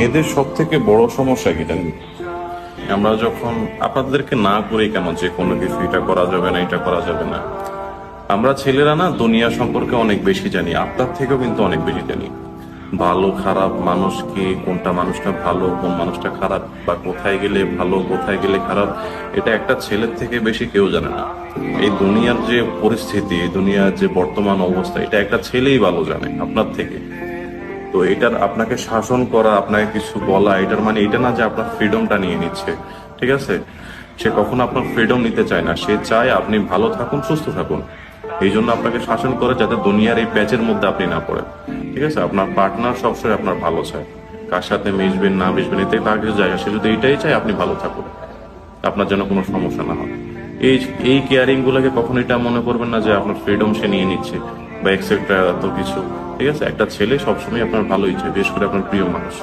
মেয়েদের সব থেকে বড় সমস্যা কি জানেন? আমরা যখন আপনাদেরকে না করি কেন যে কোনো কিছু এটা করা যাবে না, এটা করা যাবে না, আমরা ছেলেরা না দুনিয়া সম্পর্কে অনেক বেশি জানি, আপনার থেকেও কিন্তু অনেক বেশি জানি। ভালো খারাপ মানুষ কি, কোনটা মানুষটা ভালো কোন মানুষটা খারাপ, বা কোথায় গেলে ভালো কোথায় গেলে খারাপ, এটা একটা ছেলের থেকে বেশি কেউ জানে না। এই দুনিয়ার যে পরিস্থিতি, এই দুনিয়ার যে বর্তমান অবস্থা, এটা একটা ছেলেই ভালো জানে আপনার থেকে। তো এটার আপনাকে শাসন করা, আপনাকে কিছু বলা, এটার মানে এটা না যে আপনার ফ্রিডমটা নিয়ে নিচ্ছে। ঠিক আছে, সে কখনো আপনার ফ্রিডম নিতে চায় না, সে চায় আপনি ভালো থাকুন, সুস্থ থাকুন। এই জন্য আপনাকে শাসন করে যাতে দুনিয়ার এই প্যাচের মধ্যে আপনি না পড়েন। ঠিক আছে, আপনার পার্টনার সবসময় আপনার ভালো চায়, কার সাথে মিশবেন না মিশবেন এতে তার কিছু জায়গা, সে যদি এইটাই চায় আপনি ভালো থাকুন, আপনার যেন কোনো সমস্যা না হয়। এই এই কেয়ারিং গুলোকে কখনো এটা মনে করবেন না যে আপনার ফ্রিডম সে নিয়ে নিচ্ছে বা এক্সেট্রা এত কিছু। ঠিক আছে, একটা ছেলে সবসময় আপনার ভালোই চায়, বিশেষ করে আপনার প্রিয় মানুষ।